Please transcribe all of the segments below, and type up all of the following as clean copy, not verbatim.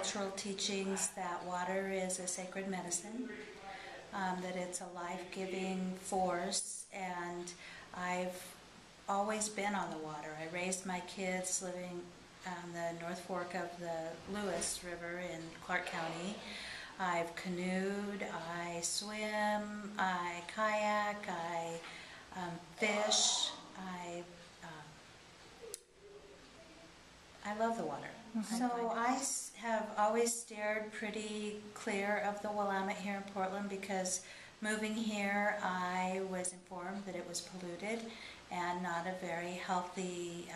cultural teachings that water is a sacred medicine, that it's a life-giving force, and I've always been on the water. I raised my kids living on the North Fork of the Lewis River in Clark County. I've canoed, I swim, I kayak, I fish, I love the water. So I have always steered pretty clear of the Willamette here in Portland, because moving here I was informed that it was polluted and not a very healthy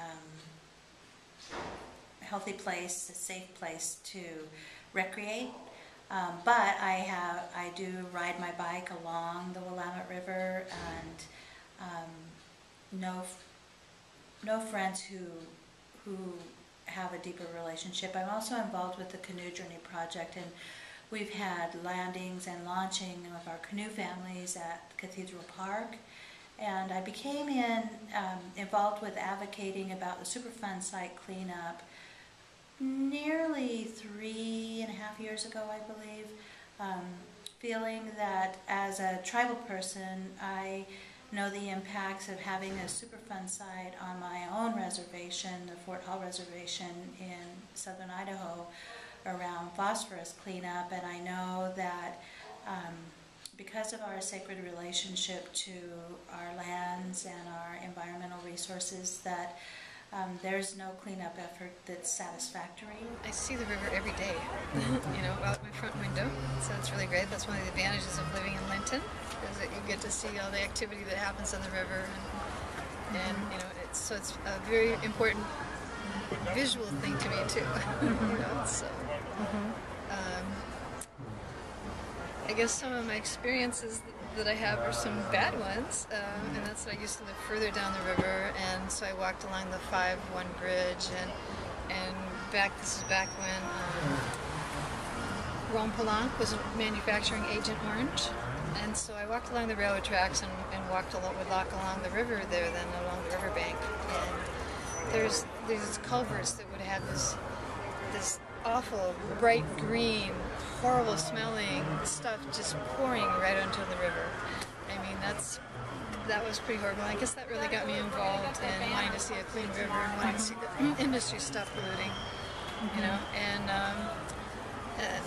place, a safe place to recreate. But I do ride my bike along the Willamette River, and know friends who have a deeper relationship. I'm also involved with the Canoe Journey Project, and we've had landings and launching of our canoe families at Cathedral Park. And I became involved with advocating about the Superfund site cleanup nearly 3.5 years ago, I believe, feeling that as a tribal person, I know the impacts of having a Superfund site on my own reservation, the Fort Hall Reservation in southern Idaho, around phosphorus cleanup. And I know that because of our sacred relationship to our lands and our environmental resources, that there's no cleanup effort that's satisfactory. I see the river every day, out my front window, so it's really great. That's one of the advantages of living in Linton, is that you get to see all the activity that happens on the river, and it's a very important visual thing to me too. I guess some of my experiences that I have are some bad ones, and that's that I used to live further down the river, and so I walked along the 5-1 bridge, and this is back when Ron was a manufacturing agent orange, and so I walked along the railroad tracks and would walk along the river there, then along the riverbank, and there's these culverts that would have this awful bright green, horrible smelling stuff just pouring right onto the river. I mean, that was pretty horrible. I guess that really got me involved in wanting to see a clean river and wanting to see the industry stop polluting,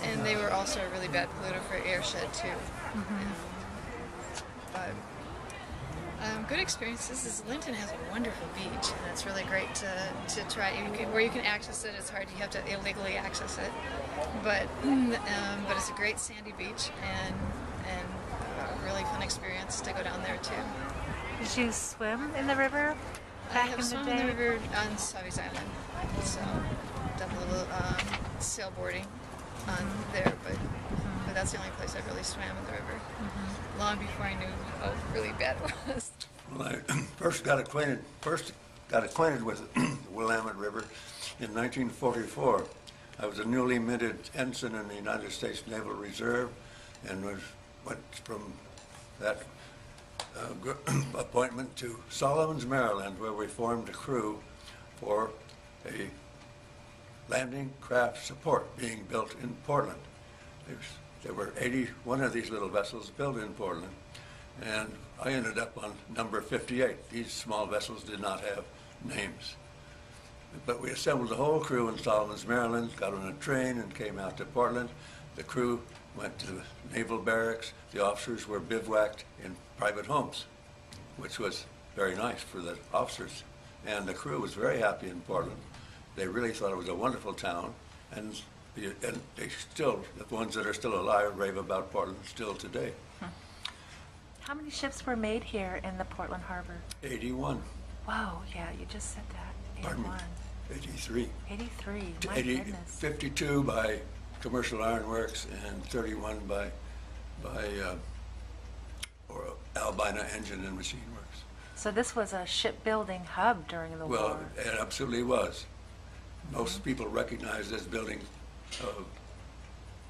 and they were also a really bad polluter for airshed too. But good experiences is Linton has a wonderful beach, and it's really great to try. Where you can access it, it's hard. You have to illegally access it, but it's a great sandy beach, and a really fun experience to go down there too. Did you swim in the river back in the day? I have swum in the river on Savi's Island, so done a little sailboarding on there, but that's the only place I really swam in the river. Long before I knew how really bad it was. Well, I first got acquainted with the Willamette River in 1944. I was a newly minted ensign in the United States Naval Reserve, and went from that appointment to Solomons, Maryland, where we formed a crew for a landing craft support being built in Portland. There were 81 of these little vessels built in Portland, and I ended up on number 58. These small vessels did not have names. But we assembled the whole crew in Solomons, Maryland, got on a train and came out to Portland. The crew went to the naval barracks. The officers were bivouacked in private homes, which was very nice for the officers. And the crew was very happy in Portland. They really thought it was a wonderful town, and they still, the ones that are still alive, rave about Portland still today. How many ships were made here in the Portland Harbor? 81. Wow, yeah, you just said that. 81. Pardon me, 83. 83, my goodness. 52 by Commercial Ironworks and 31 by Albina Engine and Machine Works. So this was a shipbuilding hub during the war. Well, it absolutely was. Most people recognized as building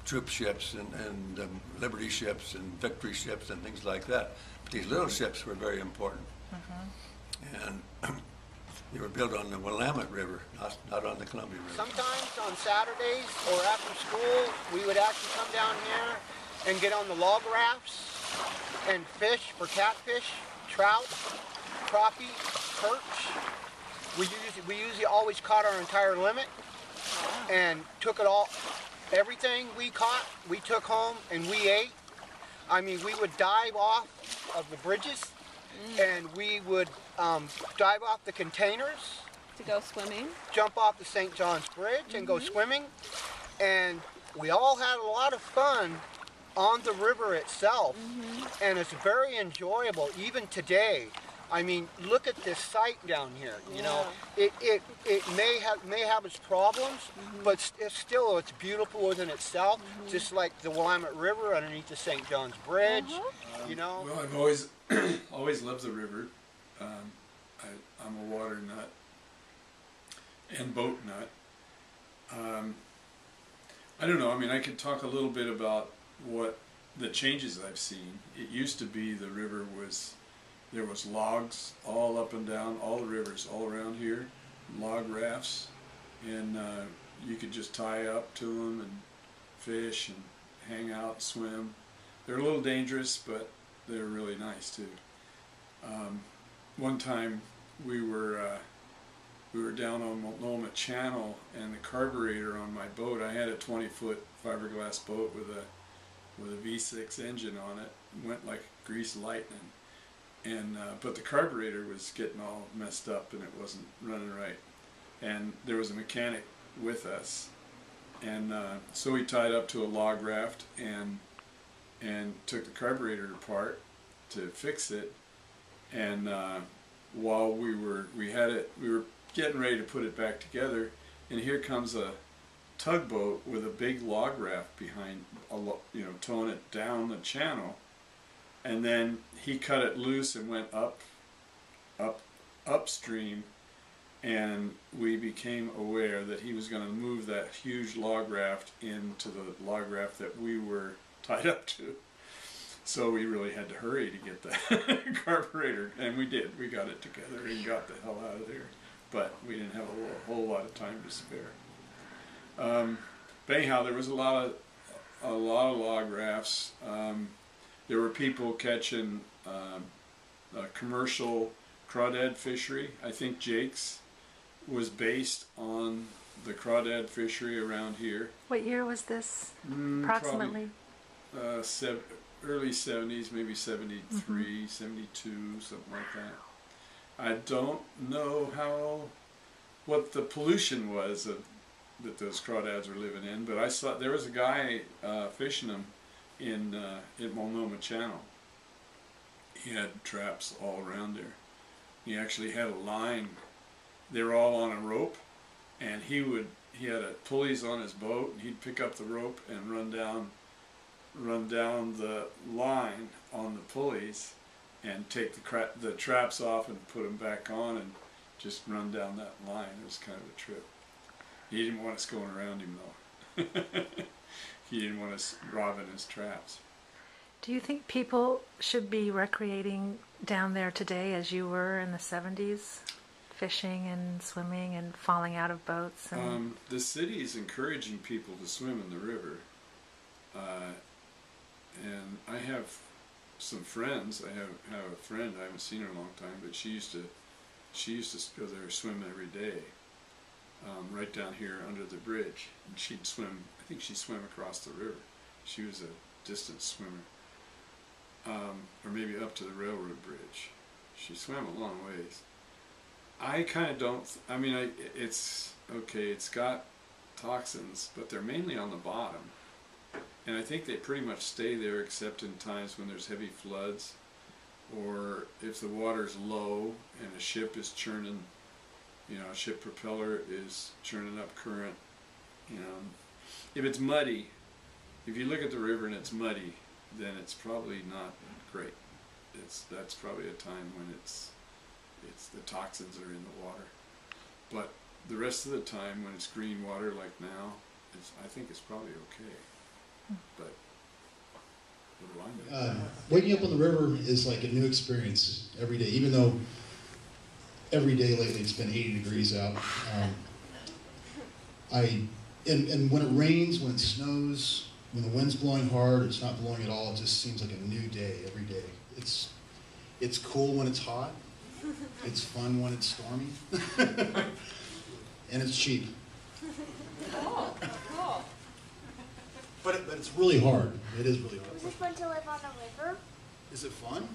troop ships and Liberty ships and Victory ships and things like that. But these little ships were very important. And You were built on the Willamette River, not on the Columbia River. Sometimes on Saturdays or after school, we would actually come down here and get on the log rafts and fish for catfish, trout, crappie, perch. We usually always caught our entire limit and took it all. Everything we caught, we took home and we ate. I mean, we would dive off of the bridges and we would dive off the containers. To go swimming. Jump off the St. John's Bridge and go swimming. And we all had a lot of fun on the river itself. And it's very enjoyable even today. I mean, look at this site down here. You know, it may have its problems, but it's beautiful within itself. Just like the Willamette River underneath the St. John's Bridge. You know. Well, I've always always loved the river. I'm a water nut and boat nut. I don't know. I mean, I could talk a little bit about what the changes I've seen. It used to be the river was. There was logs all up and down, all the rivers all around here, log rafts, and you could just tie up to them and fish and hang out, swim. They're a little dangerous, but they're really nice too. One time we were down on Multnomah Channel, and the carburetor on my boat, I had a 20-foot fiberglass boat with a V6 engine on it, went like greased lightning. And but the carburetor was getting all messed up and it wasn't running right. And there was a mechanic with us, and so we tied up to a log raft and took the carburetor apart to fix it. And while we were getting ready to put it back together, and here comes a tugboat with a big log raft behind, towing it down the channel. And then he cut it loose and went upstream, and we became aware that he was going to move that huge log raft into the log raft that we were tied up to. So we really had to hurry to get the carburetor, and we did. We got it together and got the hell out of there. But we didn't have a whole lot of time to spare. But anyhow, there was a lot of log rafts. There were people catching a commercial crawdad fishery. I think Jake's was based on the crawdad fishery around here. What year was this, approximately? Early 70s, maybe 73, 72, something like that. I don't know what the pollution was that those crawdads were living in, but I saw there was a guy fishing them in Multnomah Channel. He had traps all around there. He actually had a line. They were all on a rope, and he had pulleys on his boat, and he'd pick up the rope and run down the line on the pulleys and take the traps off and put them back on and just run down that line. It was kind of a trip. He didn't want us going around him though. He didn't want us robbing his traps. Do you think people should be recreating down there today as you were in the 70s? Fishing and swimming and falling out of boats? And the city is encouraging people to swim in the river. And I have some friends. I have a friend, I haven't seen her in a long time, but she used to go there swim every day. Right down here under the bridge, and she'd swim. I think she'd swim across the river. She was a distance swimmer, or maybe up to the railroad bridge. She swam a long ways. I kind of don't. I mean, it's okay. It's got toxins, but they're mainly on the bottom, and I think they pretty much stay there except in times when there's heavy floods, or if the water's low and a ship is churning. A ship propeller is churning up current. If it's muddy, if you look at the river and it's muddy, then it's probably not great. That's probably a time when it's the toxins are in the water. But the rest of the time, when it's green water like now, I think it's probably okay. But what do I know? Waking up on the river is like a new experience every day, even though every day lately it's been 80 degrees out. And when it rains, when it snows, when the wind's blowing hard, it's not blowing at all, it just seems like a new day every day. It's cool when it's hot. It's fun when it's stormy. And it's cheap. Cool. Cool. But it's really hard. It is really hard. Is it fun to live on a river? Is it fun?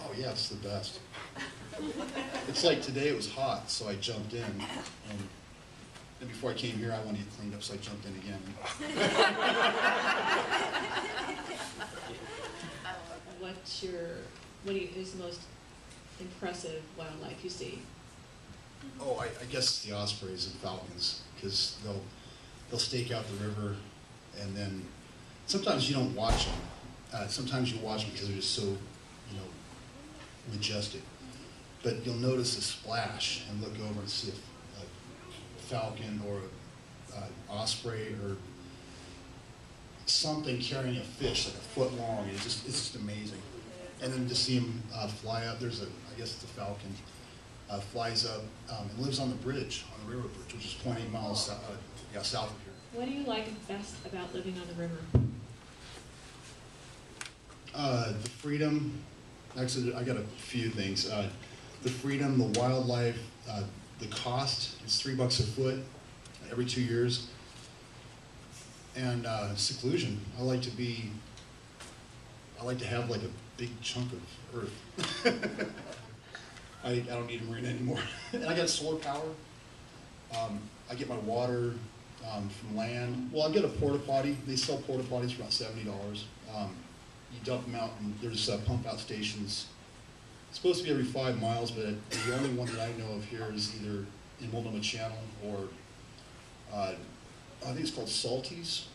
Oh yeah, it's the best. It's like today it was hot, so I jumped in. And before I came here, I wanted to get cleaned up, so I jumped in again. What is the most impressive wildlife you see? Oh, I guess it's the ospreys and falcons, because they'll stake out the river, and then sometimes you don't watch them. Sometimes you watch them because they're just so, majestic. But you'll notice a splash and look over and see a falcon or an osprey or something carrying a fish like a foot long. It's just amazing. And then to see them fly up, I guess it's a falcon, flies up and lives on the bridge, on the river bridge, which is 0.8 miles south of here. What do you like best about living on the river? The freedom. Actually, I got a few things. The freedom, the wildlife, the cost. It's $3 a foot every 2 years. And seclusion. I like to have like a big chunk of earth. I don't need a marina anymore. And I got solar power. I get my water from land. Well, I get a porta potty. They sell porta potties for about $70. You dump them out, and there's pump out stations. It's supposed to be every 5 miles, but the only one that I know of here is either in Willamette Channel or I think it's called Salties.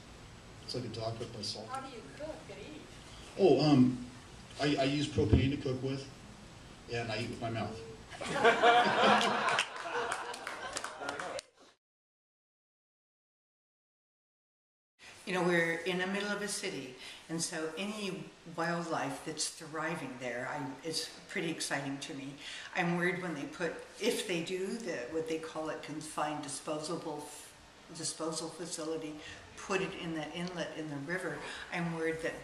It's like a dog cooked by salt. How do you cook and eat? Oh, I use propane to cook with, and I eat with my mouth. We're in the middle of a city, and so any wildlife that's thriving there, it's pretty exciting to me. I'm worried when if they do what they call it confined disposal facility, put it in the inlet in the river. I'm worried that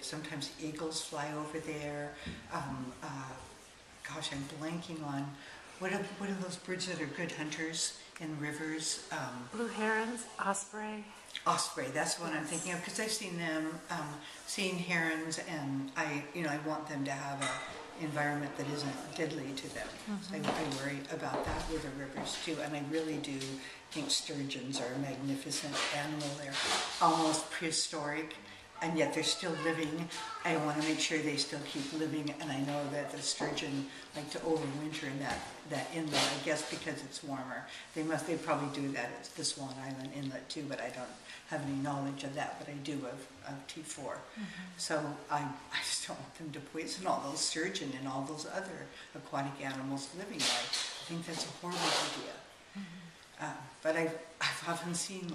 sometimes eagles fly over there. Gosh, I'm blanking on what are those birds that are good hunters in rivers? Blue herons, osprey. Osprey, that's what I'm thinking of, because I've seen them, seen herons, and I want them to have an environment that isn't deadly to them. So I worry about that with the rivers too, and I really do think sturgeons are a magnificent animal. They're almost prehistoric, and yet they're still living. I want to make sure they still keep living, and I know that the sturgeon like to overwinter in that inlet, I guess because it's warmer. They probably do that at the Swan Island Inlet too, but I don't have any knowledge of that, but I do of T4. So I just don't want them to poison all those sturgeon and all those other aquatic animals living there. I think that's a horrible idea. But I've often seen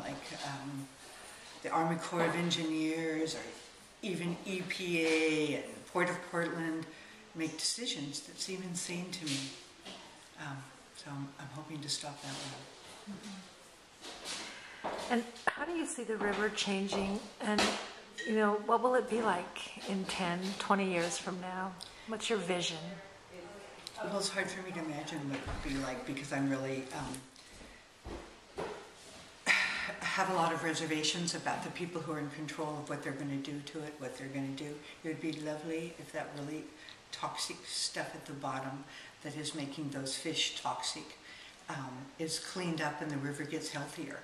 the Army Corps of Engineers or even EPA and Port of Portland make decisions that seem insane to me. So I'm hoping to stop that one. And how do you see the river changing? And, what will it be like in 10, 20 years from now? What's your vision? Well, it's hard for me to imagine what it would be like because I'm really have a lot of reservations about the people who are in control of what they're going to do to it, what they're going to do. It would be lovely if that really toxic stuff at the bottom that is making those fish toxic is cleaned up and the river gets healthier.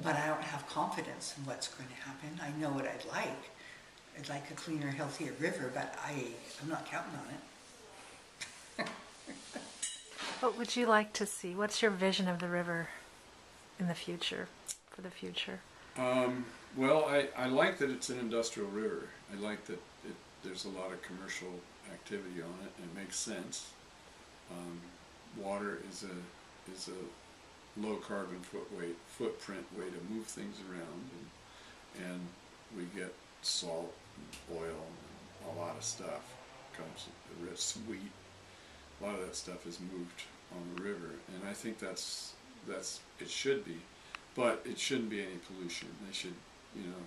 But I don't have confidence in what's going to happen. I know what I'd like. I'd like a cleaner, healthier river, but I'm not counting on it. What would you like to see? What's your vision of the river in the future, for the future? Well, I like that it's an industrial river. I like that there's a lot of commercial activity on it, and it makes sense. Water is a low carbon footprint way to move things around, and we get salt and oil and a lot of stuff comes, the red sweet, a lot of that stuff is moved on the river, and I think that's it should be, but it shouldn't be any pollution. They should, you know,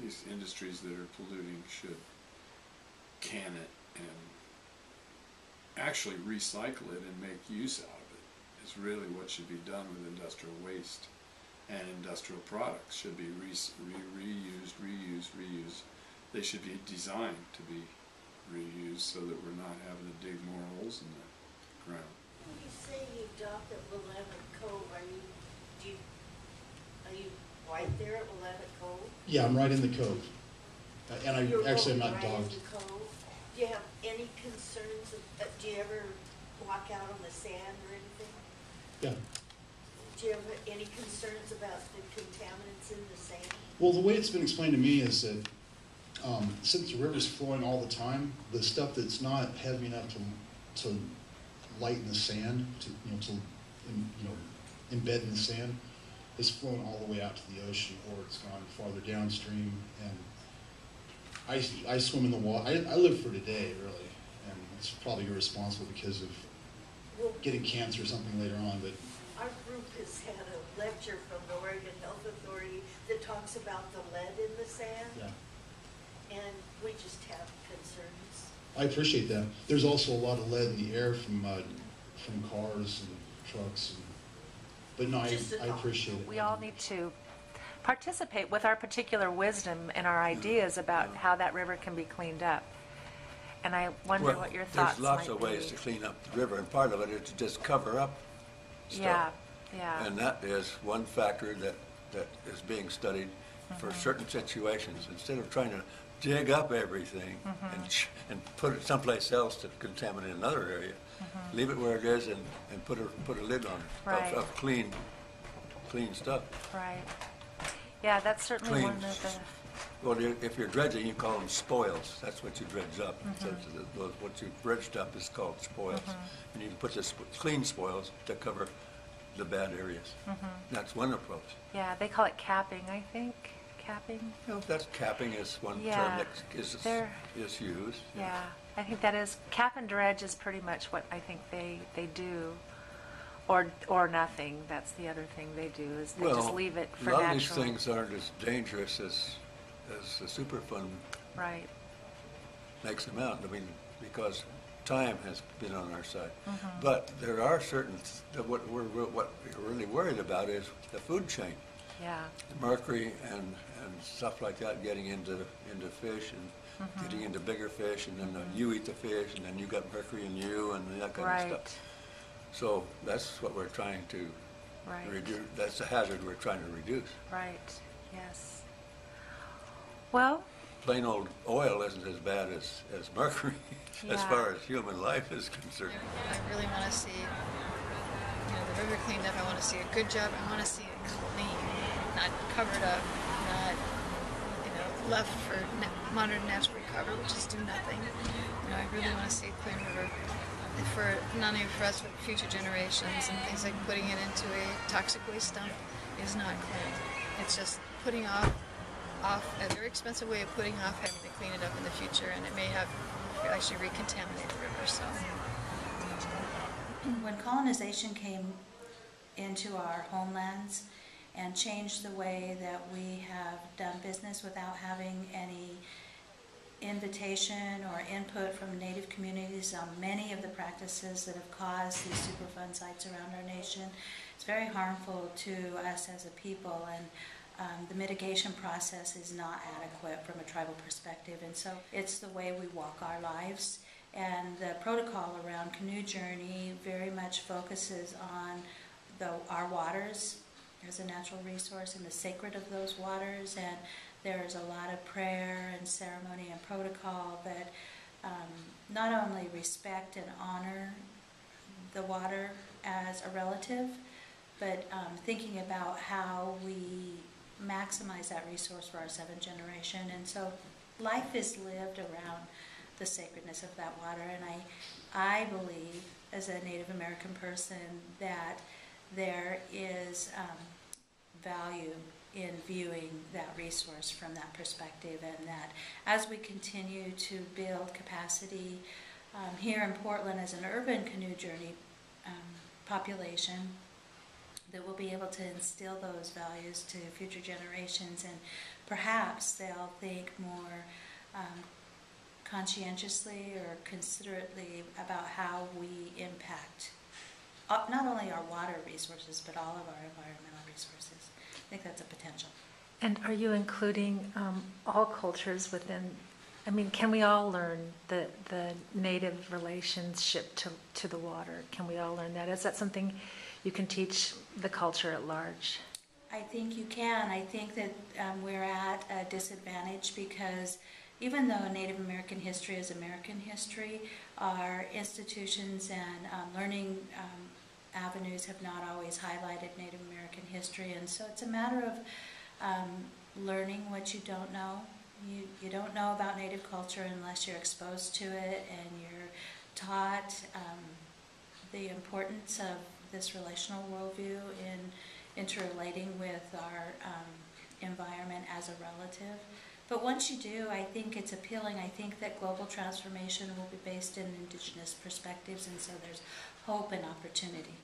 these industries that are polluting should can it and actually recycle it and make use out of it. Is really what should be done with industrial waste, and industrial products should be reused. They should be designed to be reused so that we're not having to dig more holes in the ground. When you say you dock at Willamette Cove, are you right there at Willamette Cove? Yeah, I'm right in the cove. And I'm You're actually I'm right not dogged. in the cove? Do you have any concerns, do you ever walk out on the sand or anything? Yeah. Do you have any concerns about the contaminants in the sand? Well, the way it's been explained to me is that since the river's flowing all the time, the stuff that's not heavy enough to lighten the sand, to embed in the sand, is flowing all the way out to the ocean, or it's gone farther downstream. And I swim in the water. I live for today, really, and it's probably irresponsible because of getting cancer or something later on. But our group has had a lecture from the Oregon Health Authority that talks about the lead in the sand. yeah. And we just have concerns. I appreciate that. There's also a lot of lead in the air from cars and trucks. But no, I appreciate it. We all need to participate with our particular wisdom and our ideas about how that river can be cleaned up. And I wonder what your thoughts there's lots might of ways be. to clean up the river, and part of it is to just cover up stuff. Yeah. And that is one factor that is being studied for certain situations. Instead of trying to dig up everything and put it someplace else to contaminate another area, leave it where it is and put a lid on it Right. of clean stuff. Right. Yeah, that's certainly Clean. one of the... Well, if you're dredging, you call them spoils. That's what you dredge up. So what you dredged up is called spoils. And you can put the clean spoils to cover the bad areas. That's one approach. Yeah, they call it capping, I think. Capping? You know, that's capping is one Yeah, term that is used. Yeah, I think that is, cap and dredge is pretty much what I think they do. Or nothing, that's the other thing they do, is they just leave it for a lot natural. of these things aren't as dangerous as the superfund Right. makes them out. I mean, because time has been on our side. But there are certain, what we're really worried about is the food chain. Yeah. The mercury and stuff like that getting into fish and getting into bigger fish, and then you eat the fish, and then you got mercury in you and that kind of stuff. So that's what we're trying to reduce. That's the hazard we're trying to reduce. Right, yes. Well, Plain old oil isn't as bad as mercury as far as human life is concerned. I really want to see, the river cleaned up. I want to see a good job. I want to see it clean, not covered up, not, left for modern natural recovery, which is do nothing. I really want to see a clean river for not only for us, but future generations. And things like putting it into a toxic waste dump is not clean. It's just putting off a very expensive way of putting off having to clean it up in the future, and it may have actually recontaminate the river. So when colonization came into our homelands and changed the way that we have done business without having any invitation or input from Native communities on many of the practices that have caused these Superfund sites around our nation, it's very harmful to us as a people, and the mitigation process is not adequate from a tribal perspective, and so it's the way we walk our lives. And the protocol around Canoe Journey very much focuses on our waters as a natural resource and the sacred of those waters, and there's a lot of prayer and ceremony and protocol that not only respect and honor the water as a relative, but thinking about how we maximize that resource for our seventh generation. And so life is lived around the sacredness of that water, and I believe as a Native American person that there is value in viewing that resource from that perspective, and that as we continue to build capacity here in Portland as an urban canoe journey population that will be able to instill those values to future generations, and perhaps they'll think more conscientiously or considerately about how we impact not only our water resources, but all of our environmental resources. I think that's a potential. And are you including all cultures within, I mean, can we all learn the native relationship to the water? Can we all learn that? Is that something you can teach the culture at large? I think you can. I think that we're at a disadvantage because even though Native American history is American history, our institutions and learning avenues have not always highlighted Native American history, and so it's a matter of learning what you don't know. You don't know about Native culture unless you're exposed to it and you're taught the importance of this relational worldview in interrelating with our environment as a relative. But once you do, I think it's appealing. I think that global transformation will be based in indigenous perspectives, and so there's hope and opportunity.